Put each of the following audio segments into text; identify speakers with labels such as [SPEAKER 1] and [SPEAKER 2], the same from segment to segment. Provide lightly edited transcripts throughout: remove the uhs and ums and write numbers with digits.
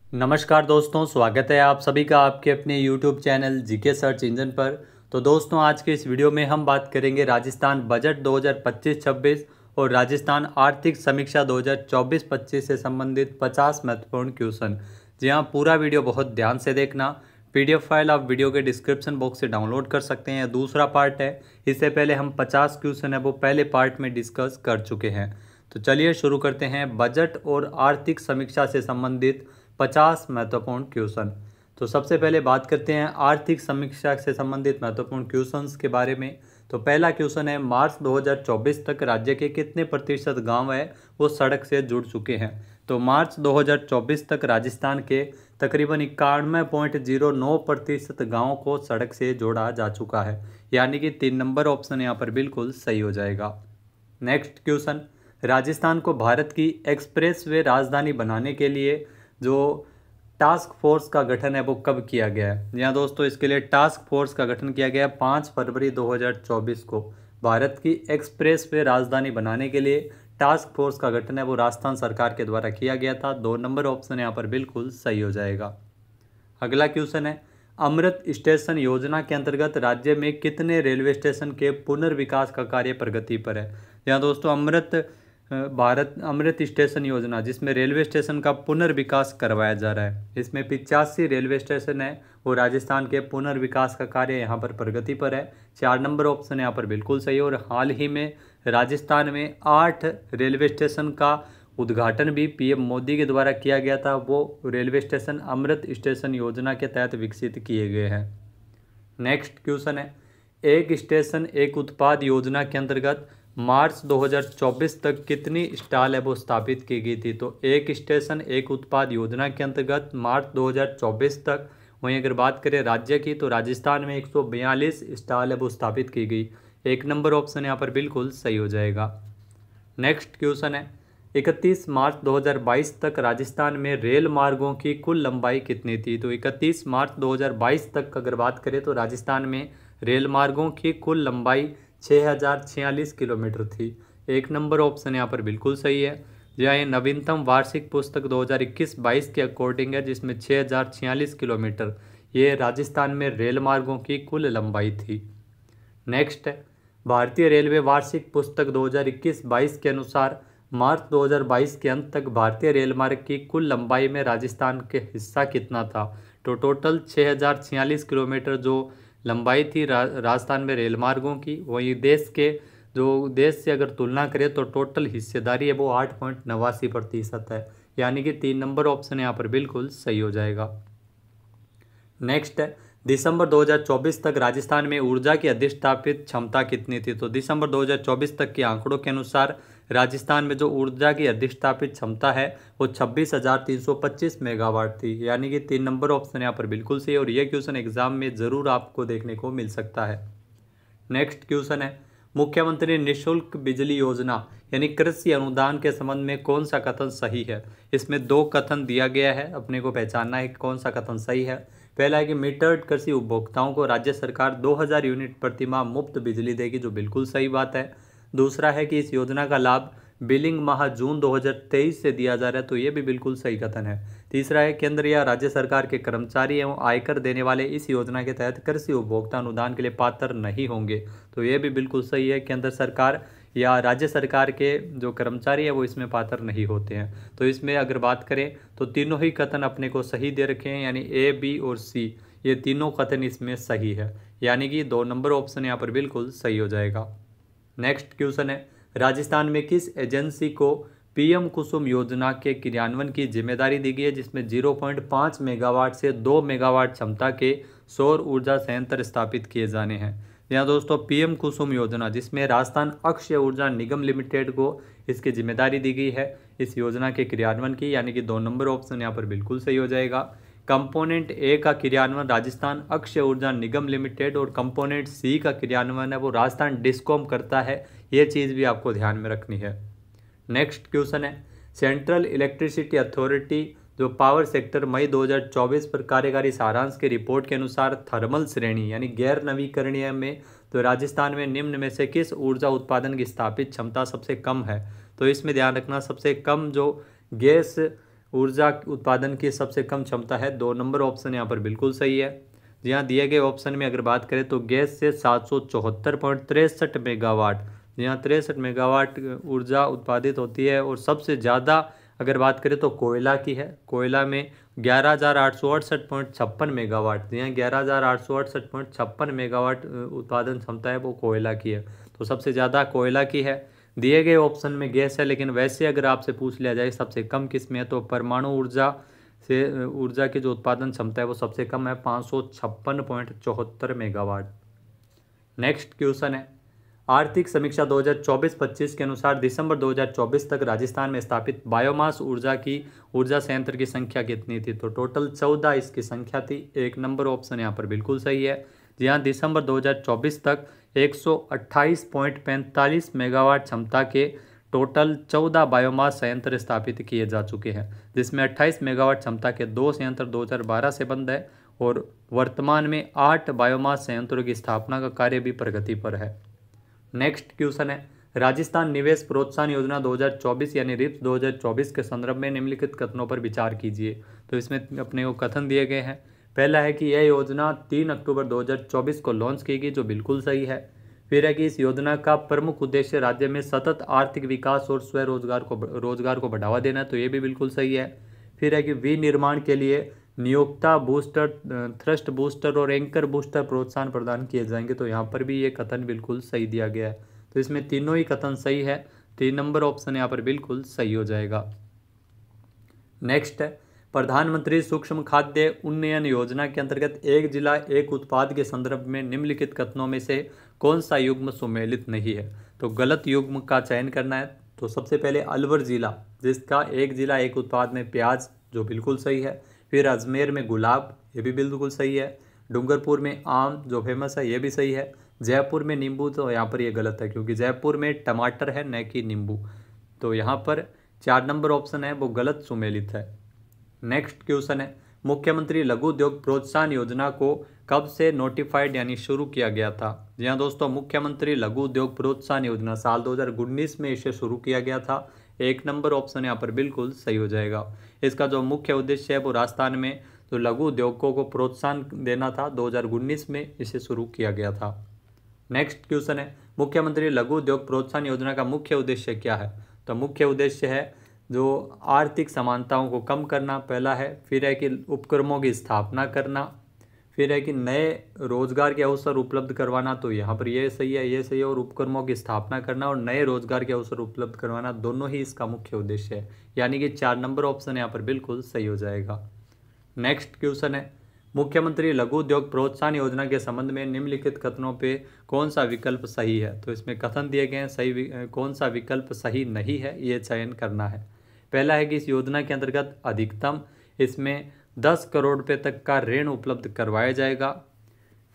[SPEAKER 1] नमस्कार दोस्तों, स्वागत है आप सभी का आपके अपने YouTube channel GK search engine पर। तो दोस्तों, आज के इस वीडियो में हम बात करेंगे राजस्थान बजट 2025-26 और राजस्थान आर्थिक समीक्षा 2024-25 से संबंधित 50 महत्वपूर्ण क्वेश्चन। जी हाँ, पूरा वीडियो बहुत ध्यान से देखना। PDF फाइल आप वीडियो के डिस्क्रिप्शन बॉक्स से डाउनलोड कर सकते हैं। दूसरा पार्ट है, इससे पहले हम 50 क्वेश्चन है वो पहले पार्ट में डिस्कस कर चुके हैं। तो चलिए शुरू करते हैं बजट और आर्थिक समीक्षा से संबंधित 50 महत्वपूर्ण क्वेश्चन। तो सबसे पहले बात करते हैं आर्थिक समीक्षा से संबंधित महत्वपूर्ण क्वेश्चंस के बारे में। तो पहला क्वेश्चन है, मार्च 2024 तक राज्य के कितने प्रतिशत गांव है वो सड़क से जुड़ चुके हैं। तो मार्च 2024 तक राजस्थान के तकरीबन 91.09% गाँव को सड़क से जोड़ा जा चुका है, यानी कि 3 नंबर ऑप्शन यहाँ पर बिल्कुल सही हो जाएगा। नेक्स्ट क्वेश्चन, राजस्थान को भारत की एक्सप्रेस वे राजधानी बनाने के लिए जो टास्क फोर्स का गठन है वो कब किया गया है। यहाँ दोस्तों, इसके लिए टास्क फोर्स का गठन किया गया 5 फरवरी 2024 को। भारत की एक्सप्रेस वे राजधानी बनाने के लिए टास्क फोर्स का गठन है वो राजस्थान सरकार के द्वारा किया गया था। 2 नंबर ऑप्शन यहाँ पर बिल्कुल सही हो जाएगा। अगला क्वेश्चन है, अमृत स्टेशन योजना के अंतर्गत राज्य में कितने रेलवे स्टेशन के पुनर्विकास का कार्य प्रगति पर है। यहाँ दोस्तों, अमृत स्टेशन योजना जिसमें रेलवे स्टेशन का पुनर्विकास करवाया जा रहा है, इसमें 85 रेलवे स्टेशन है वो राजस्थान के पुनर्विकास का कार्य यहाँ पर प्रगति पर है। 4 नंबर ऑप्शन यहाँ पर बिल्कुल सही है। और हाल ही में राजस्थान में 8 रेलवे स्टेशन का उद्घाटन भी PM मोदी के द्वारा किया गया था। वो रेलवे स्टेशन अमृत स्टेशन योजना के तहत विकसित किए गए हैं। नेक्स्ट क्वेश्चन है, एक स्टेशन एक उत्पाद योजना के अंतर्गत मार्च 2024 तक कितनी स्टॉल है वो स्थापित की गई थी। तो एक स्टेशन एक उत्पाद योजना के अंतर्गत मार्च 2024 तक, वहीं अगर बात करें राज्य की तो राजस्थान में 142 स्टॉल है वो स्थापित की गई। 1 नंबर ऑप्शन यहाँ पर बिल्कुल सही हो जाएगा। नेक्स्ट क्वेश्चन है, 31 मार्च 2022 तक राजस्थान में रेल मार्गों की कुल लंबाई कितनी थी। तो 31 मार्च 2022 तक अगर बात करें तो राजस्थान में रेल मार्गों की कुल लंबाई 6046 किलोमीटर थी। 1 नंबर ऑप्शन यहाँ पर बिल्कुल सही है। यह नवीनतम वार्षिक पुस्तक 2021-22 के अकॉर्डिंग है, जिसमें 6046 किलोमीटर ये राजस्थान में रेल मार्गों की कुल लंबाई थी। नेक्स्ट है, भारतीय रेलवे वार्षिक पुस्तक 2021-22 के अनुसार मार्च 2022 के अंत तक भारतीय रेल मार्ग की कुल लंबाई में राजस्थान के हिस्सा कितना था। तो टोटल 6046 किलोमीटर जो लंबाई थी राजस्थान में रेल मार्गों की। वही देश से अगर तुलना करें तो टोटल हिस्सेदारी है वो 8.89% है, यानी कि 3 नंबर ऑप्शन यहाँ पर बिल्कुल सही हो जाएगा। नेक्स्ट है, दिसंबर 2024 तक राजस्थान में ऊर्जा की अधिष्ठापित क्षमता कितनी थी। तो दिसंबर 2024 तक के आंकड़ों के अनुसार राजस्थान में जो ऊर्जा की अधिष्ठापित क्षमता है वो 26,325 मेगावाट थी, यानी कि 3 नंबर ऑप्शन यहाँ पर बिल्कुल सही है। और यह क्वेश्चन एग्जाम में ज़रूर आपको देखने को मिल सकता है। नेक्स्ट क्वेश्चन है, मुख्यमंत्री निःशुल्क बिजली योजना यानी कृषि अनुदान के संबंध में कौन सा कथन सही है। इसमें 2 कथन दिया गया है, अपने को पहचानना है कि कौन सा कथन सही है। पहला है कि मीटर्ड कृषि उपभोक्ताओं को राज्य सरकार 2000 यूनिट प्रतिमाह मुफ्त बिजली देगी, जो बिल्कुल सही बात है। दूसरा है कि इस योजना का लाभ बिलिंग माह जून 2023 से दिया जा रहा है, तो ये भी बिल्कुल सही कथन है। तीसरा है, केंद्र या राज्य सरकार के कर्मचारी एवं आयकर देने वाले इस योजना के तहत कृषि उपभोक्ता अनुदान के लिए पात्र नहीं होंगे, तो ये भी बिल्कुल सही है। केंद्र सरकार या राज्य सरकार के जो कर्मचारी है वो इसमें पात्र नहीं होते हैं। तो इसमें अगर बात करें तो तीनों ही कथन अपने को सही दे रखे हैं, यानी A, B और C ये तीनों कथन इसमें सही है, यानी कि 2 नंबर ऑप्शन यहाँ पर बिल्कुल सही हो जाएगा। नेक्स्ट क्वेश्चन है, राजस्थान में किस एजेंसी को PM कुसुम योजना के क्रियान्वयन की जिम्मेदारी दी गई है, जिसमें 0.5 मेगावाट से 2 मेगावाट क्षमता के सौर ऊर्जा संयंत्र स्थापित किए जाने हैं। यहाँ दोस्तों, PM कुसुम योजना जिसमें राजस्थान अक्षय ऊर्जा निगम लिमिटेड को इसकी जिम्मेदारी दी गई है इस योजना के क्रियान्वयन की, यानी कि 2 नंबर ऑप्शन यहाँ पर बिल्कुल सही हो जाएगा। कंपोनेंट A का क्रियान्वयन राजस्थान अक्षय ऊर्जा निगम लिमिटेड और कंपोनेंट C का क्रियान्वयन है वो राजस्थान डिस्कॉम करता है, ये चीज़ भी आपको ध्यान में रखनी है। नेक्स्ट क्वेश्चन है, सेंट्रल इलेक्ट्रिसिटी अथॉरिटी जो पावर सेक्टर मई 2024 पर कार्यकारी सारांश की रिपोर्ट के अनुसार थर्मल श्रेणी यानी गैर नवीकरणीय में तो राजस्थान में निम्न में से किस ऊर्जा उत्पादन की स्थापित क्षमता सबसे कम है। तो इसमें ध्यान रखना, सबसे कम जो गैस ऊर्जा उत्पादन की सबसे कम क्षमता है? 2 नंबर ऑप्शन यहाँ पर बिल्कुल सही है। जी हाँ, दिए गए ऑप्शन में अगर बात करें तो गैस से 774.63 मेगावाट, जी हाँ 63 मेगावाट ऊर्जा उत्पादित होती है। और सबसे ज़्यादा अगर बात करें तो कोयला की है। कोयला में 11,868.56 मेगावाट, जी हाँ 11,868.56 मेगावाट उत्पादन क्षमता है वो कोयला की है। तो सबसे ज़्यादा कोयला की है। दिए गए ऑप्शन में गैस है, लेकिन वैसे अगर आपसे पूछ लिया जाए सबसे कम किस में है तो परमाणु ऊर्जा से ऊर्जा की जो उत्पादन क्षमता है वो सबसे कम है 556.74 मेगावाट। नेक्स्ट क्वेश्चन है, आर्थिक समीक्षा 2024-25 के अनुसार दिसंबर 2024 तक राजस्थान में स्थापित बायोमास ऊर्जा संयंत्र की संख्या कितनी थी? तो टोटल 14 इसकी संख्या थी। 1 नंबर ऑप्शन यहाँ पर बिल्कुल सही है। जी हाँ, दिसंबर 2024 तक 128.45 मेगावाट क्षमता के टोटल 14 बायोमास संयंत्र स्थापित किए जा चुके हैं, जिसमें 28 मेगावाट क्षमता के 2 संयंत्र 2012 से बंद है और वर्तमान में 8 बायोमास संयंत्रों की स्थापना का कार्य भी प्रगति पर है। नेक्स्ट क्वेश्चन है, राजस्थान निवेश प्रोत्साहन योजना 2024 यानी रिप्स 2024 के संदर्भ में निम्नलिखित कथनों पर विचार कीजिए। तो इसमें अपने को कथन दिए गए हैं। पहला है कि यह योजना 3 अक्टूबर 2024 को लॉन्च की गई, जो बिल्कुल सही है। फिर है कि इस योजना का प्रमुख उद्देश्य राज्य में सतत आर्थिक विकास और रोजगार को बढ़ावा देना है, तो ये भी बिल्कुल सही है। फिर है कि विनिर्माण के लिए नियोक्ता बूस्टर, थ्रस्ट बूस्टर और एंकर बूस्टर प्रोत्साहन प्रदान किए जाएंगे, तो यहाँ पर भी ये कथन बिल्कुल सही दिया गया है। तो इसमें तीनों ही कथन सही है। 3 नंबर ऑप्शन यहाँ पर बिल्कुल सही हो जाएगा। नेक्स्ट है, प्रधानमंत्री सूक्ष्म खाद्य उन्नयन योजना के अंतर्गत एक जिला एक उत्पाद के संदर्भ में निम्नलिखित कथनों में से कौन सा युग्म सुमेलित नहीं है? तो गलत युग्म का चयन करना है। तो सबसे पहले अलवर जिला, जिसका एक जिला एक उत्पाद में प्याज, जो बिल्कुल सही है। फिर अजमेर में गुलाब, ये भी बिल्कुल सही है। डूंगरपुर में आम, जो फेमस है, ये भी सही है। जयपुर में नींबू, तो यहाँ पर ये गलत है क्योंकि जयपुर में टमाटर है न कि नींबू। तो यहाँ पर 4 नंबर ऑप्शन है वो गलत सुमेलित है। नेक्स्ट क्वेश्चन है, मुख्यमंत्री लघु उद्योग प्रोत्साहन योजना को कब से नोटिफाइड यानी शुरू किया गया था? जी हाँ दोस्तों, मुख्यमंत्री लघु उद्योग प्रोत्साहन योजना साल 2019 में इसे शुरू किया गया था। 1 नंबर ऑप्शन यहाँ पर बिल्कुल सही हो जाएगा। इसका जो मुख्य उद्देश्य है वो राजस्थान में जो लघु उद्योगों को प्रोत्साहन देना था, 2019 में इसे शुरू किया गया था। नेक्स्ट क्वेश्चन है, मुख्यमंत्री लघु उद्योग प्रोत्साहन योजना का मुख्य उद्देश्य क्या है? तो मुख्य उद्देश्य है जो आर्थिक समानताओं को कम करना, पहला है। फिर है कि उपक्रमों की स्थापना करना। फिर है कि नए रोजगार के अवसर उपलब्ध करवाना, तो यहाँ पर ये सही है, ये सही है। और उपक्रमों की स्थापना करना और नए रोजगार के अवसर उपलब्ध करवाना, दोनों ही इसका मुख्य उद्देश्य है, यानी कि 4 नंबर ऑप्शन यहाँ पर बिल्कुल सही हो जाएगा। नेक्स्ट क्वेश्चन है, मुख्यमंत्री लघु उद्योग प्रोत्साहन योजना के संबंध में निम्नलिखित कथनों पे कौन सा विकल्प सही है? तो इसमें कथन दिए गए हैं, कौन सा विकल्प सही नहीं है ये चयन करना है। पहला है कि इस योजना के अंतर्गत अधिकतम इसमें 10 करोड़ रुपए तक का ऋण उपलब्ध करवाया जाएगा।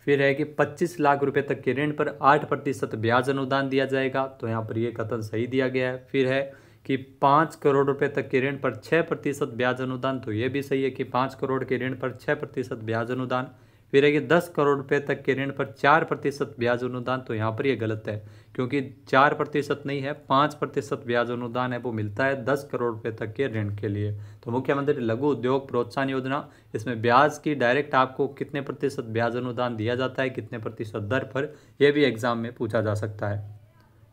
[SPEAKER 1] फिर है कि 25 लाख रुपए तक के ऋण पर 8% ब्याज अनुदान दिया जाएगा, तो यहाँ पर ये कथन सही दिया गया है। फिर है कि 5 करोड़ रुपए तक के ऋण पर 6% ब्याज अनुदान, तो ये भी सही है कि 5 करोड़ के ऋण पर 6% ब्याज अनुदान। फिर है कि 10 करोड़ रुपए तक के ऋण पर 4% ब्याज अनुदान, तो यहाँ पर ये गलत है क्योंकि 4% नहीं है, 5% ब्याज अनुदान है वो मिलता है 10 करोड़ रुपए तक के ऋण के लिए। तो मुख्यमंत्री लघु उद्योग प्रोत्साहन योजना, इसमें ब्याज की डायरेक्ट आपको कितने प्रतिशत ब्याज अनुदान दिया जाता है, कितने प्रतिशत दर पर, यह भी एग्जाम में पूछा जा सकता है।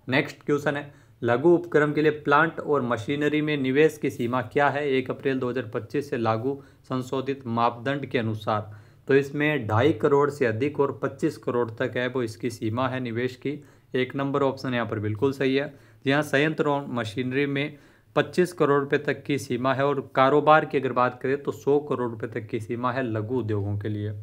[SPEAKER 1] नेक्स्ट क्वेश्चन है, लघु उपक्रम के लिए प्लांट और मशीनरी में निवेश की सीमा क्या है 1 अप्रैल 2025 से लागू संशोधित मापदंड के अनुसार? तो इसमें 2.5 करोड़ से अधिक और 25 करोड़ तक है वो इसकी सीमा है निवेश की। 1 नंबर ऑप्शन यहाँ पर बिल्कुल सही है। जी हाँ, संयंत्र और मशीनरी में 25 करोड़ रुपए तक की सीमा है और कारोबार की अगर बात करें तो 100 करोड़ रुपए तक की सीमा है लघु उद्योगों के लिए।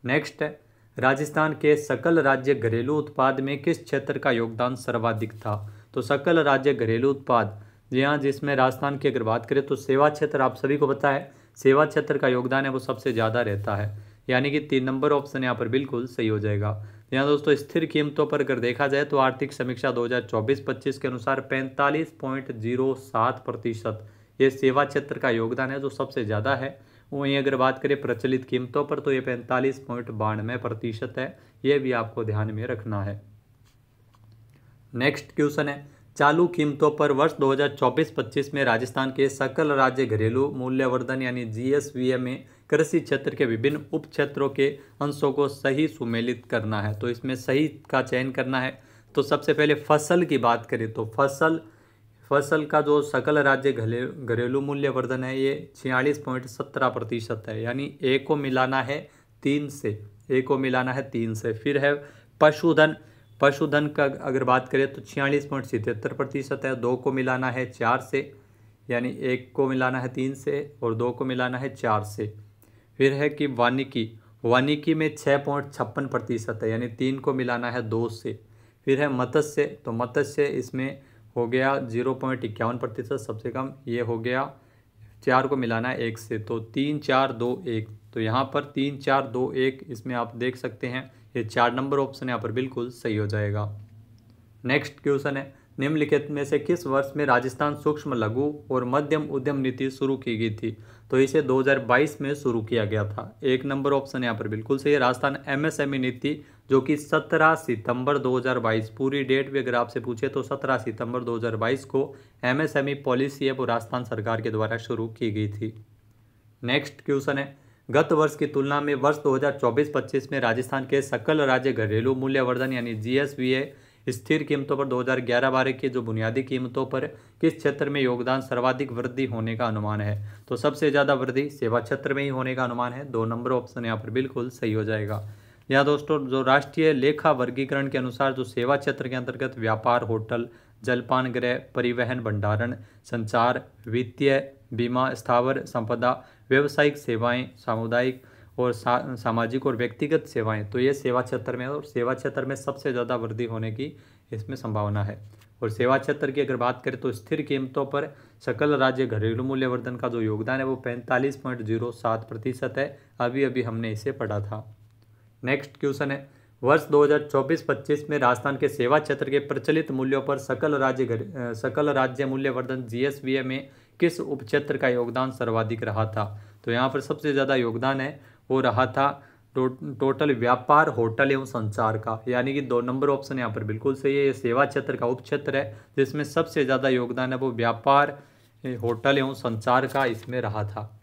[SPEAKER 1] नेक्स्ट है, राजस्थान के सकल राज्य घरेलू उत्पाद में किस क्षेत्र का योगदान सर्वाधिक था? तो सकल राज्य घरेलू उत्पाद, जी हाँ, जिसमें राजस्थान की अगर बात करें तो सेवा क्षेत्र, आप सभी को पता है सेवा क्षेत्र का योगदान है वो सबसे ज़्यादा रहता है, यानी कि 3 नंबर ऑप्शन यहाँ पर बिल्कुल सही हो जाएगा। यहाँ दोस्तों स्थिर कीमतों पर अगर देखा जाए तो आर्थिक समीक्षा 2024-25 के अनुसार 45.07% ये सेवा क्षेत्र का योगदान है जो सबसे ज़्यादा है। वहीं अगर बात करें प्रचलित कीमतों पर तो ये 45.92% है, ये भी आपको ध्यान में रखना है। नेक्स्ट क्वेश्चन है, चालू कीमतों पर वर्ष 2024-25 में राजस्थान के सकल राज्य घरेलू मूल्यवर्धन यानी जीएसवीए में कृषि क्षेत्र के विभिन्न उप क्षेत्रों के अंशों को सही सुमेलित करना है। तो इसमें सही का चयन करना है। तो सबसे पहले फसल की बात करें तो फसल का जो सकल राज्य घरेलू मूल्यवर्धन है ये 46.17% है, यानी ए को मिलाना है 3 से। फिर है पशुधन का अगर बात करें तो 46.77% है। 2 को मिलाना है 4 से, यानी 1 को मिलाना है 3 से और 2 को मिलाना है 4 से। फिर है कि वानिकी में 6.56% है, यानी 3 को मिलाना है 2 से। फिर है मत्स्य, तो मत्स्य इसमें हो गया 0.51% सबसे कम, ये हो गया 4 को मिलाना है 1 से, तो 3 4 2 1। तो यहाँ पर 3 4 2 1 इसमें आप देख सकते हैं, ये 4 नंबर ऑप्शन यहाँ पर बिल्कुल सही हो जाएगा। नेक्स्ट क्वेश्चन है, निम्नलिखित में से किस वर्ष में राजस्थान सूक्ष्म लघु और मध्यम उद्यम नीति शुरू की गई थी? तो इसे 2022 में शुरू किया गया था। 1 नंबर ऑप्शन यहाँ पर बिल्कुल सही है, राजस्थान एमएसएमई नीति, जो कि 17 सितंबर 2022, पूरी डेट भी अगर आपसे पूछे तो 17 सितंबर 2022 को एमएसएमई पॉलिसी है वो राजस्थान सरकार के द्वारा शुरू की गई थी। नेक्स्ट क्वेश्चन है, गत वर्ष की तुलना में वर्ष 2024-25 में राजस्थान के सकल राज्य घरेलू मूल्यवर्धन यानी जीएसवीए स्थिर कीमतों पर 2011-12 की जो बुनियादी कीमतों पर किस क्षेत्र में योगदान सर्वाधिक वृद्धि होने का अनुमान है? तो सबसे ज़्यादा वृद्धि सेवा क्षेत्र में ही होने का अनुमान है। 2 नंबर ऑप्शन यहाँ पर बिल्कुल सही हो जाएगा। यहाँ दोस्तों जो राष्ट्रीय लेखा वर्गीकरण के अनुसार जो सेवा क्षेत्र के अंतर्गत व्यापार, होटल, जलपान गृह, परिवहन, भंडारण, संचार, वित्तीय, बीमा, स्थावर संपदा, व्यावसायिक सेवाएं, सामुदायिक और सामाजिक और व्यक्तिगत सेवाएं, तो ये सेवा क्षेत्र में है और सेवा क्षेत्र में सबसे ज़्यादा वृद्धि होने की इसमें संभावना है। और सेवा क्षेत्र की अगर बात करें तो स्थिर कीमतों पर सकल राज्य घरेलू मूल्यवर्धन का जो योगदान है वो 45.07% है। अभी हमने इसे पढ़ा था। नेक्स्ट क्वेश्चन है, वर्ष 2024-25 में राजस्थान के सेवा क्षेत्र के प्रचलित मूल्यों पर सकल राज्य मूल्यवर्धन जीएसवीए में किस उपक्षेत्र का योगदान सर्वाधिक रहा था? तो यहाँ पर सबसे ज़्यादा योगदान है वो रहा था टोटल व्यापार, होटल एवं संचार का, यानी कि 2 नंबर ऑप्शन यहाँ पर बिल्कुल सही है। ये सेवा क्षेत्र का उपक्षेत्र है जिसमें सबसे ज़्यादा योगदान है वो व्यापार, होटल एवं संचार का इसमें रहा था।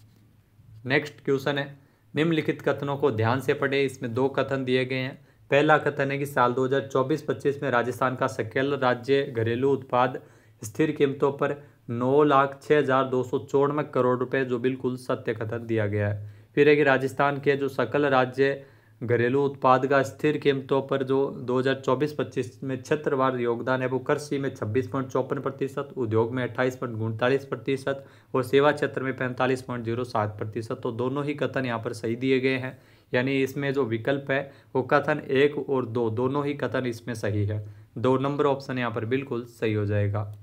[SPEAKER 1] नेक्स्ट क्वेश्चन है, निम्नलिखित कथनों को ध्यान से पढ़ें। इसमें 2 कथन दिए गए हैं। पहला कथन है कि साल 2024-25 में राजस्थान का सकल राज्य घरेलू उत्पाद स्थिर कीमतों पर 9,06,294 करोड़ रुपए, जो बिल्कुल सत्य कथन दिया गया है। फिर है कि राजस्थान के जो सकल राज्य घरेलू उत्पाद का स्थिर कीमतों पर जो 2024-25 में क्षेत्रवार योगदान है वो कृषि में 26.54%, उद्योग में 28.49% और सेवा क्षेत्र में 45.07%। तो दोनों ही कथन यहाँ पर सही दिए गए हैं, यानी इसमें जो विकल्प है वो कथन 1 और 2 दोनों ही कथन इसमें सही है। 2 नंबर ऑप्शन यहाँ पर बिल्कुल सही हो जाएगा।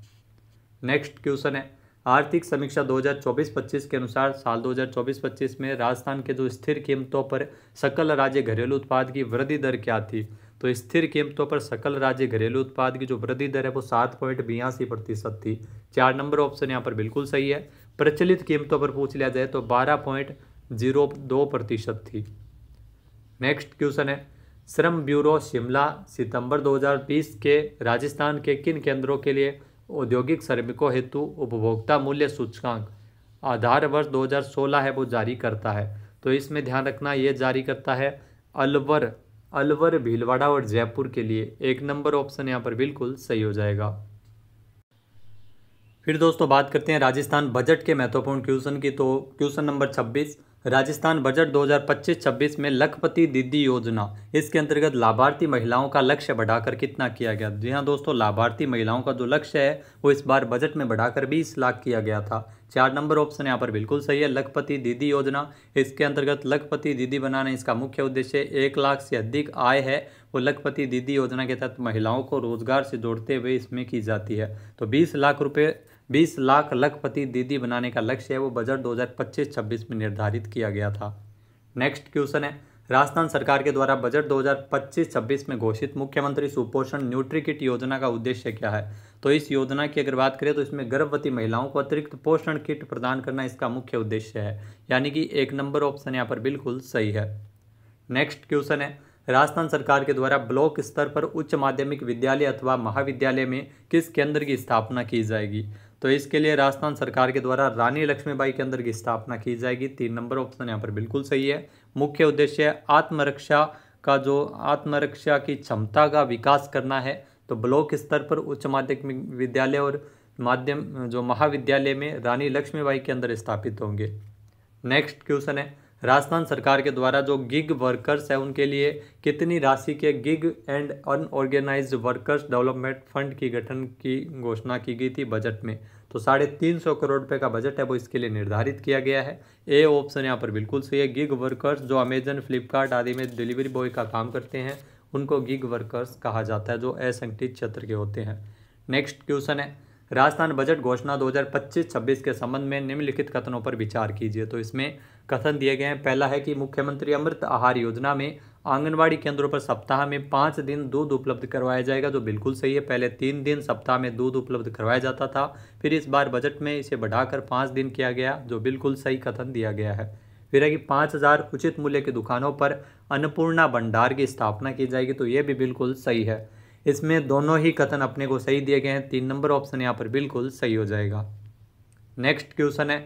[SPEAKER 1] नेक्स्ट क्वेश्चन है, आर्थिक समीक्षा 2024-25 के अनुसार साल 2024-25 में राजस्थान के जो स्थिर कीमतों पर सकल राज्य घरेलू उत्पाद की वृद्धि दर क्या थी? तो स्थिर कीमतों पर सकल राज्य घरेलू उत्पाद की जो वृद्धि दर है वो 7.82% थी। 4 नंबर ऑप्शन यहाँ पर बिल्कुल सही है। प्रचलित कीमतों पर पूछ लिया जाए तो 12.02% थी। नेक्स्ट क्वेश्चन है, श्रम ब्यूरो शिमला सितंबर 2020 के राजस्थान के किन केंद्रों के लिए औद्योगिक श्रमिकों हेतु उपभोक्ता मूल्य सूचकांक आधार वर्ष 2016 है वो जारी करता है? तो इसमें ध्यान रखना ये जारी करता है अलवर, भीलवाड़ा और जयपुर के लिए। 1 नंबर ऑप्शन यहाँ पर बिल्कुल सही हो जाएगा। फिर दोस्तों बात करते हैं राजस्थान बजट के महत्वपूर्ण क्वेश्चन की। तो क्वेश्चन नंबर 26, राजस्थान बजट 2025-26 में लखपति दीदी योजना, इसके अंतर्गत लाभार्थी महिलाओं का लक्ष्य बढ़ाकर कितना किया गया? जी हाँ दोस्तों, लाभार्थी महिलाओं का जो लक्ष्य है वो इस बार बजट में बढ़ाकर 20 लाख किया गया था। 4 नंबर ऑप्शन यहाँ पर बिल्कुल सही है। लखपति दीदी योजना, इसके अंतर्गत लखपति दीदी बनाना इसका मुख्य उद्देश्य 1 लाख से अधिक आय है वो लखपति दीदी योजना के तहत महिलाओं को रोजगार से जोड़ते हुए इसमें की जाती है। तो 20 लाख लखपति दीदी बनाने का लक्ष्य है वो बजट 2025-26 में निर्धारित किया गया था। नेक्स्ट क्वेश्चन है, राजस्थान सरकार के द्वारा बजट 2025-26 में घोषित मुख्यमंत्री सुपोषण न्यूट्री किट योजना का उद्देश्य क्या है? तो इस योजना की अगर बात करें तो इसमें गर्भवती महिलाओं को अतिरिक्त पोषण किट प्रदान करना इसका मुख्य उद्देश्य है, यानी कि 1 नंबर ऑप्शन यहाँ पर बिल्कुल सही है। नेक्स्ट क्वेश्चन है, राजस्थान सरकार के द्वारा ब्लॉक स्तर पर उच्च माध्यमिक विद्यालय अथवा महाविद्यालय में किस केंद्र की स्थापना की जाएगी? तो इसके लिए राजस्थान सरकार के द्वारा रानी लक्ष्मीबाई केंद्र की स्थापना की जाएगी। 3 नंबर ऑप्शन यहाँ पर बिल्कुल सही है। मुख्य उद्देश्य आत्मरक्षा की क्षमता का विकास करना है। तो ब्लॉक स्तर पर उच्च माध्यमिक विद्यालय और महाविद्यालय में रानी लक्ष्मीबाई केंद्र स्थापित होंगे। नेक्स्ट क्वेश्चन है, राजस्थान सरकार के द्वारा जो गिग वर्कर्स है उनके लिए कितनी राशि के gig and unorganised workers development fund की गठन की घोषणा की गई थी बजट में? तो 350 करोड़ रुपए का बजट है वो इसके लिए निर्धारित किया गया है। ए ऑप्शन यहाँ पर बिल्कुल सही है। गिग वर्कर्स जो अमेजन, फ्लिपकार्ट आदि में डिलीवरी बॉय का काम करते हैं उनको गिग वर्कर्स कहा जाता है, जो असंगठित क्षेत्र के होते हैं। नेक्स्ट क्वेश्चन है, राजस्थान बजट घोषणा 2025-26 के संबंध में निम्नलिखित कथनों पर विचार कीजिए। तो इसमें कथन दिए गए हैं। पहला है कि मुख्यमंत्री अमृत आहार योजना में आंगनवाड़ी केंद्रों पर सप्ताह में 5 दिन दूध उपलब्ध करवाया जाएगा, जो बिल्कुल सही है। पहले 3 दिन सप्ताह में दूध उपलब्ध करवाया जाता था, फिर इस बार बजट में इसे बढ़ाकर 5 दिन किया गया, जो बिल्कुल सही कथन दिया गया है। फिर है कि 5000 उचित मूल्य की दुकानों पर अन्नपूर्णा भंडार की स्थापना की जाएगी, तो ये भी बिल्कुल सही है। इसमें दोनों ही कथन अपने को सही दिए गए हैं। 3 नंबर ऑप्शन यहाँ पर बिल्कुल सही हो जाएगा। नेक्स्ट क्वेश्चन है,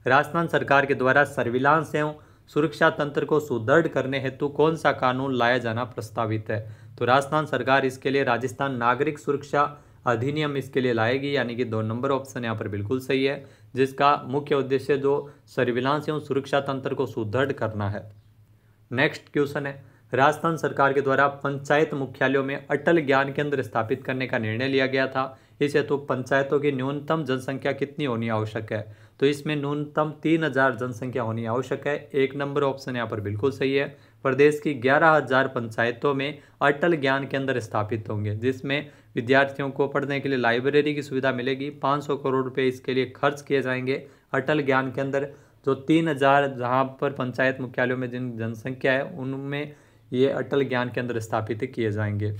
[SPEAKER 1] राजस्थान सरकार के द्वारा सर्विलांस एवं सुरक्षा तंत्र को सुदृढ़ करने हेतु कौन सा कानून लाया जाना प्रस्तावित है? तो राजस्थान सरकार इसके लिए राजस्थान नागरिक सुरक्षा अधिनियम इसके लिए लाएगी, यानी कि 2 नंबर ऑप्शन यहाँ पर बिल्कुल सही है, जिसका मुख्य उद्देश्य जो सर्विलांस एवं सुरक्षा तंत्र को सुदृढ़ करना है। नेक्स्ट क्वेश्चन है, राजस्थान सरकार के द्वारा पंचायत मुख्यालयों में अटल ज्ञान केंद्र स्थापित करने का निर्णय लिया गया था। इस हेतु पंचायतों की न्यूनतम जनसंख्या कितनी होनी आवश्यक है? तो इसमें न्यूनतम 3000 जनसंख्या होनी आवश्यक है। 1 नंबर ऑप्शन यहाँ पर बिल्कुल सही है। प्रदेश की 11000 पंचायतों में अटल ज्ञान केंद्र स्थापित होंगे, जिसमें विद्यार्थियों को पढ़ने के लिए लाइब्रेरी की सुविधा मिलेगी। 500 करोड़ रुपये इसके लिए खर्च किए जाएंगे। अटल ज्ञान केंद्र जो 3000 जहाँ पर पंचायत मुख्यालयों में जिन जनसंख्या है उनमें ये अटल ज्ञान केंद्र स्थापित किए जाएंगे।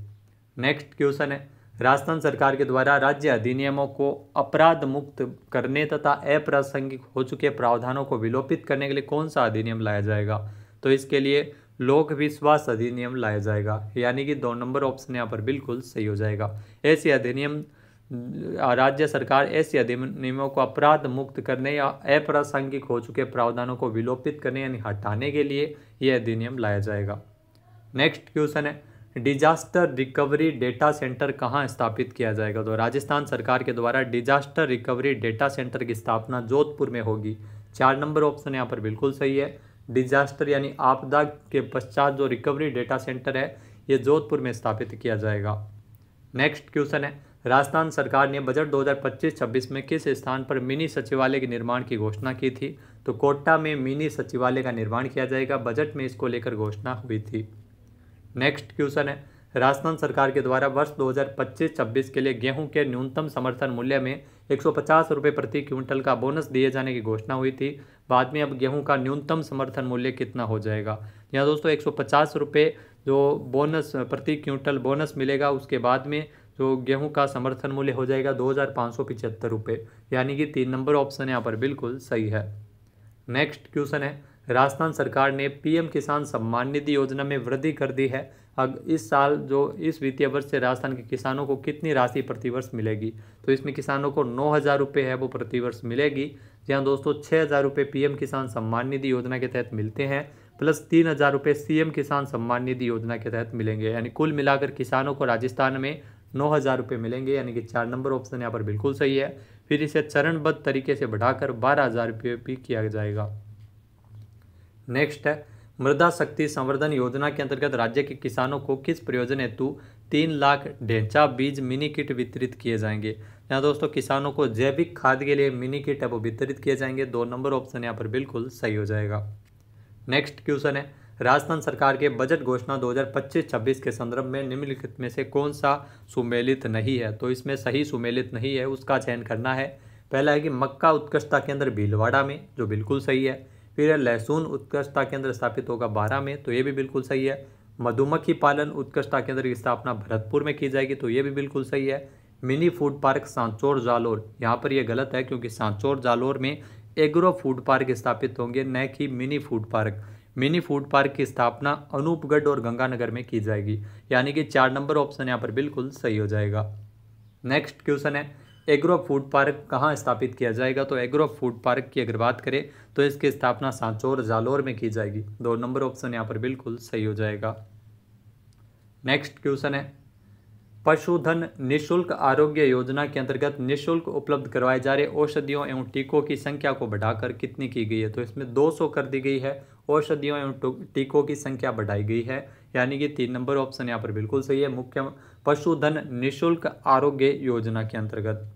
[SPEAKER 1] नेक्स्ट क्वेश्चन है, राजस्थान सरकार के द्वारा राज्य अधिनियमों को अपराध मुक्त करने तथा अप्रासंगिक हो चुके प्रावधानों को विलोपित करने के लिए कौन सा अधिनियम लाया जाएगा? तो इसके लिए लोक विश्वास अधिनियम लाया जाएगा, यानी कि 2 नंबर ऑप्शन यहाँ पर बिल्कुल सही हो जाएगा। ऐसे अधिनियम राज्य सरकार ऐसे अधिनियमों को अपराध मुक्त करने या अप्रासंगिक हो चुके प्रावधानों को विलोपित करने यानी हटाने के लिए यह अधिनियम लाया जाएगा। नेक्स्ट क्वेश्चन है, डिजास्टर रिकवरी डेटा सेंटर कहाँ स्थापित किया जाएगा? तो राजस्थान सरकार के द्वारा डिजास्टर रिकवरी डेटा सेंटर की स्थापना जोधपुर में होगी। 4 नंबर ऑप्शन यहाँ पर बिल्कुल सही है। डिजास्टर यानी आपदा के पश्चात जो रिकवरी डेटा सेंटर है ये जोधपुर में स्थापित किया जाएगा। नेक्स्ट क्वेश्चन है, राजस्थान सरकार ने बजट 2025-26 में किस स्थान पर मिनी सचिवालय के निर्माण की घोषणा की थी? तो कोटा में मिनी सचिवालय का निर्माण किया जाएगा। बजट में इसको लेकर घोषणा हुई थी। नेक्स्ट क्वेश्चन है, राजस्थान सरकार के द्वारा वर्ष 2025-26 के लिए गेहूं के न्यूनतम समर्थन मूल्य में 150 रुपये प्रति क्विंटल का बोनस दिए जाने की घोषणा हुई थी। बाद में अब गेहूं का न्यूनतम समर्थन मूल्य कितना हो जाएगा? यहाँ दोस्तों 150 रुपये जो बोनस प्रति क्विंटल बोनस मिलेगा, उसके बाद में जो गेहूं का समर्थन मूल्य हो जाएगा 2575 रुपये, यानी कि 3 नंबर ऑप्शन यहाँ पर बिल्कुल सही है। नेक्स्ट क्वेश्चन है, राजस्थान सरकार ने पीएम किसान सम्मान निधि योजना में वृद्धि कर दी है। अब इस साल जो इस वित्तीय वर्ष से राजस्थान के किसानों को कितनी राशि प्रतिवर्ष मिलेगी? तो इसमें किसानों को 9000 रुपये है वो प्रतिवर्ष मिलेगी। जहाँ दोस्तों 6000 रुपये पीएम किसान सम्मान निधि योजना के तहत मिलते हैं, प्लस 3000 रुपये सीएम किसान सम्मान निधि योजना के तहत मिलेंगे, यानी कुल मिलाकर किसानों को राजस्थान में 9000 रुपये मिलेंगे, यानी कि 4 नंबर ऑप्शन यहाँ पर बिल्कुल सही है। फिर इसे चरणबद्ध तरीके से बढ़ाकर 12000 रुपये भी किया जाएगा। नेक्स्ट है, मृदा शक्ति संवर्धन योजना के अंतर्गत राज्य के किसानों को किस प्रयोजन हेतु 3 लाख ढैंचा बीज मिनी किट वितरित किए जाएंगे? यहाँ दोस्तों किसानों को जैविक खाद के लिए मिनी किट है वो वितरित किए जाएंगे। 2 नंबर ऑप्शन यहाँ पर बिल्कुल सही हो जाएगा। नेक्स्ट क्वेश्चन है, राजस्थान सरकार के बजट घोषणा 2025-26 के संदर्भ में निम्नलिखित में से कौन सा सुमेलित नहीं है? तो इसमें सही सुमेलित नहीं है, उसका चयन करना है। पहला है कि मक्का उत्कृष्टता केंद्र भीलवाड़ा में, जो बिल्कुल सही है। फिर लहसुन उत्कृष्टता केंद्र स्थापित होगा 12 में, तो ये भी बिल्कुल सही है। मधुमक्खी पालन उत्कृष्टता केंद्र की स्थापना भरतपुर में की जाएगी, तो ये भी बिल्कुल सही है। Mini food park Sanchore Jalore, यहाँ पर यह गलत है क्योंकि सांचौर जालोर में एग्रो फूड पार्क स्थापित होंगे, न कि mini food park. Mini food park की स्थापना अनूपगढ़ और गंगानगर में की जाएगी, यानी कि 4 नंबर ऑप्शन यहाँ पर बिल्कुल सही हो जाएगा। नेक्स्ट क्वेश्चन है एग्रो फूड पार्क कहाँ स्थापित किया जाएगा। तो एग्रो फूड पार्क की अगर बात करें तो इसकी स्थापना सांचौर जालौर में की जाएगी। 2 नंबर ऑप्शन यहाँ पर बिल्कुल सही हो जाएगा। नेक्स्ट क्वेश्चन है पशुधन निःशुल्क आरोग्य योजना के अंतर्गत निःशुल्क उपलब्ध करवाए जा रहे औषधियों एवं टीकों की संख्या को बढ़ाकर कितनी की गई है। तो इसमें 200 कर दी गई है, औषधियों एवं टीकों की संख्या बढ़ाई गई है, यानी कि 3 नंबर ऑप्शन यहाँ पर बिल्कुल सही है, मुख्य पशुधन निःशुल्क आरोग्य योजना के अंतर्गत।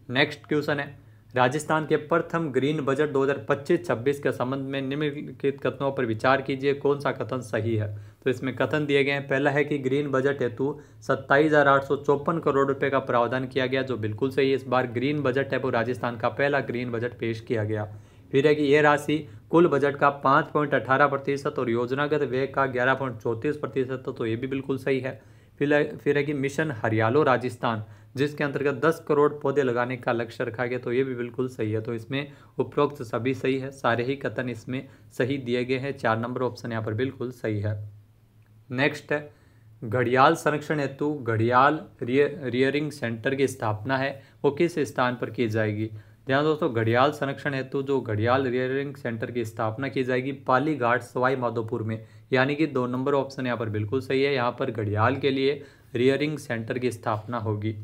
[SPEAKER 1] नेक्स्ट क्वेश्चन है राजस्थान के प्रथम ग्रीन बजट 2025-26 के संबंध में निम्नलिखित कथनों पर विचार कीजिए, कौन सा कथन सही है। तो इसमें कथन दिए गए हैं, पहला है कि ग्रीन बजट हेतु 27,854 करोड़ रुपए का प्रावधान किया गया, जो बिल्कुल सही है। इस बार ग्रीन बजट है वो राजस्थान का पहला ग्रीन बजट पेश किया गया। फिर है कि यह राशि कुल बजट का 5.18% और योजनागत व्यय का 11.34%, तो ये भी बिल्कुल सही है। फिर है कि मिशन हरियालो राजस्थान, जिसके अंतर्गत 10 करोड़ पौधे लगाने का लक्ष्य रखा गया, तो ये भी बिल्कुल सही है। तो इसमें उपरोक्त सभी सही है, सारे ही कथन इसमें सही दिए गए हैं। 4 नंबर ऑप्शन यहाँ पर बिल्कुल सही है। नेक्स्ट है घड़ियाल संरक्षण हेतु घड़ियाल रियरिंग सेंटर की स्थापना है वो किस स्थान पर की जाएगी। ध्यान दोस्तों, घड़ियाल संरक्षण हेतु जो घड़ियाल रियरिंग सेंटर की स्थापना की जाएगी पाली घाट सवाई माधोपुर में, यानी कि 2 नंबर ऑप्शन यहाँ पर बिल्कुल सही है। यहाँ पर घड़ियाल के लिए रियरिंग सेंटर की स्थापना होगी।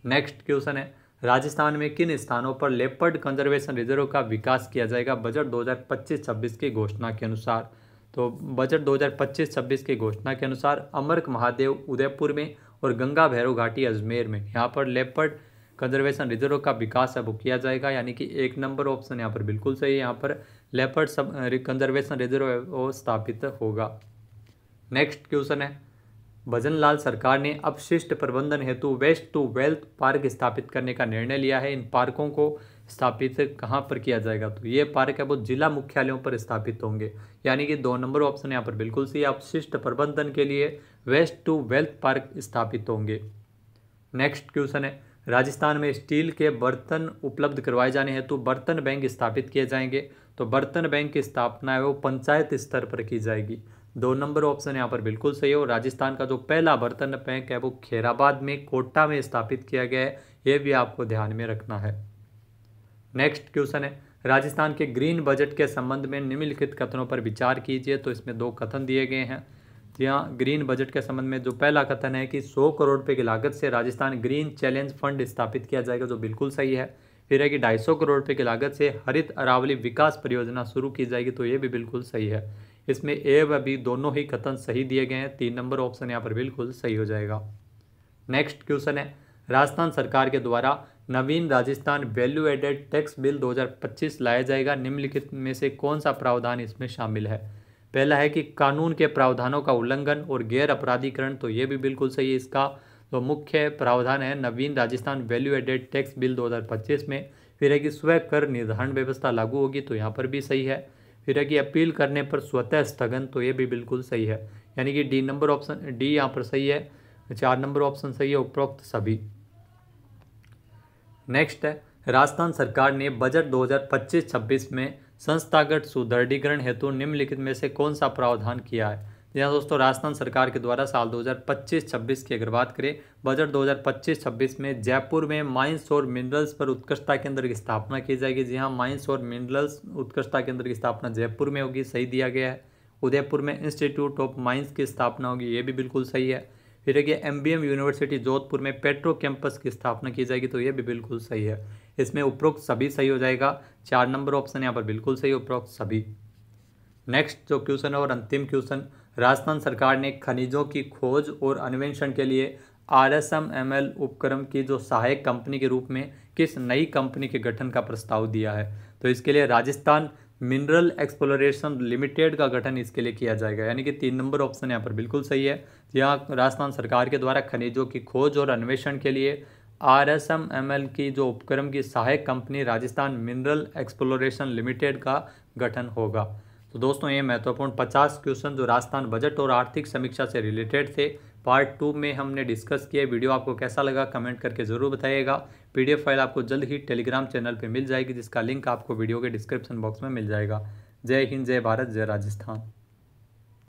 [SPEAKER 1] नेक्स्ट क्वेश्चन है राजस्थान में किन स्थानों पर लेपर्ड कंजर्वेशन रिजर्व का विकास किया जाएगा बजट 2025-26 की घोषणा के अनुसार। तो बजट 2025-26 की घोषणा के अनुसार अमरक महादेव उदयपुर में और गंगा भैरव घाटी अजमेर में यहाँ पर लेपर्ड कंजर्वेशन रिजर्व का विकास अब किया जाएगा, यानी कि 1 नंबर ऑप्शन यहाँ पर बिल्कुल सही है। यहाँ पर लेपर्ड कंजर्वेशन रिजर्व स्थापित होगा। नेक्स्ट क्वेश्चन है भजनलाल सरकार ने अपशिष्ट प्रबंधन हेतु वेस्ट टू वेल्थ पार्क स्थापित करने का निर्णय लिया है। इन पार्कों को स्थापित कहाँ पर किया जाएगा। तो ये पार्क है वो जिला मुख्यालयों पर स्थापित होंगे, यानी कि 2 नंबर ऑप्शन यहाँ पर बिल्कुल सही। अपशिष्ट प्रबंधन के लिए वेस्ट टू वेल्थ पार्क स्थापित होंगे। नेक्स्ट क्वेश्चन है राजस्थान में स्टील के बर्तन उपलब्ध करवाए जाने हेतु बर्तन बैंक स्थापित किए जाएंगे। तो बर्तन बैंक की स्थापना है वो पंचायत स्तर पर की जाएगी। 2 नंबर ऑप्शन यहाँ पर बिल्कुल सही है। और राजस्थान का जो पहला बर्तन बैंक है वो खैराबाद में कोटा में स्थापित किया गया है, ये भी आपको ध्यान में रखना है। नेक्स्ट क्वेश्चन है राजस्थान के ग्रीन बजट के संबंध में निम्नलिखित कथनों पर विचार कीजिए। तो इसमें 2 कथन दिए गए हैं। यहाँ ग्रीन बजट के संबंध में जो पहला कथन है कि 100 करोड़ रुपए की लागत से राजस्थान ग्रीन चैलेंज फंड स्थापित किया जाएगा, जो बिल्कुल सही है। फिर है कि 250 करोड़ रुपए की लागत से हरित अरावली विकास परियोजना शुरू की जाएगी, तो ये भी बिल्कुल सही है। इसमें ए व बी दोनों ही कथन सही दिए गए हैं। 3 नंबर ऑप्शन यहाँ पर बिल्कुल सही हो जाएगा। नेक्स्ट क्वेश्चन है राजस्थान सरकार के द्वारा नवीन Rajasthan value added tax bill 2025 लाया जाएगा। निम्नलिखित में से कौन सा प्रावधान इसमें शामिल है। पहला है कि कानून के प्रावधानों का उल्लंघन और गैर अपराधीकरण, तो ये भी बिल्कुल सही है। इसका तो मुख्य प्रावधान है नवीन Rajasthan value added tax bill 2025 में। फिर है कि स्वयं कर निर्धारण व्यवस्था लागू होगी, तो यहाँ पर भी सही है। फिर है कि अपील करने पर स्वतः स्थगन, तो ये भी बिल्कुल सही है, यानी कि डी नंबर ऑप्शन डी यहाँ पर सही है। 4 नंबर ऑप्शन सही है, उपरोक्त सभी। नेक्स्ट है राजस्थान सरकार ने बजट 2025-26 में संस्थागत सुदृढ़ीकरण हेतु निम्नलिखित में से कौन सा प्रावधान किया है। यहाँ दोस्तों राजस्थान सरकार के द्वारा साल 2025-26 की अगर बात करें बजट 2025-26 में जयपुर में माइंस और मिनरल्स पर उत्कृष्टता केंद्र की स्थापना की जाएगी। जी हाँ, माइंस और मिनरल्स उत्कृष्टता केंद्र की स्थापना जयपुर में होगी, सही दिया गया है। उदयपुर में इंस्टीट्यूट ऑफ माइंस की स्थापना होगी, ये भी बिल्कुल सही है। फिर है कि MBM यूनिवर्सिटी जोधपुर में पेट्रो कैंपस की स्थापना की जाएगी, तो ये भी बिल्कुल सही है। इसमें उपरोक्त सभी सही हो जाएगा। 4 नंबर ऑप्शन यहाँ पर बिल्कुल सही, उपरोक्त सभी। नेक्स्ट जो क्वेश्चन है और अंतिम क्वेश्चन, राजस्थान सरकार ने खनिजों की खोज और अन्वेषण के लिए RSMML उपक्रम की जो सहायक कंपनी के रूप में किस नई कंपनी के गठन का प्रस्ताव दिया है। तो इसके लिए राजस्थान मिनरल एक्सप्लोरेशन लिमिटेड का गठन इसके लिए किया जाएगा, यानी कि 3 नंबर ऑप्शन यहाँ पर बिल्कुल सही है। यहाँ राजस्थान सरकार के द्वारा खनिजों की खोज और अन्वेषण के लिए RSMML की जो उपक्रम की सहायक company Rajasthan mineral exploration limited का गठन होगा। तो दोस्तों ये महत्वपूर्ण 50 क्वेश्चन जो राजस्थान बजट और आर्थिक समीक्षा से रिलेटेड थे पार्ट 2 में हमने डिस्कस किए। वीडियो आपको कैसा लगा कमेंट करके ज़रूर बताइएगा। PDF फाइल आपको जल्द ही टेलीग्राम चैनल पे मिल जाएगी, जिसका लिंक आपको वीडियो के डिस्क्रिप्शन बॉक्स में मिल जाएगा। जय हिंद, जय भारत, जय राजस्थान।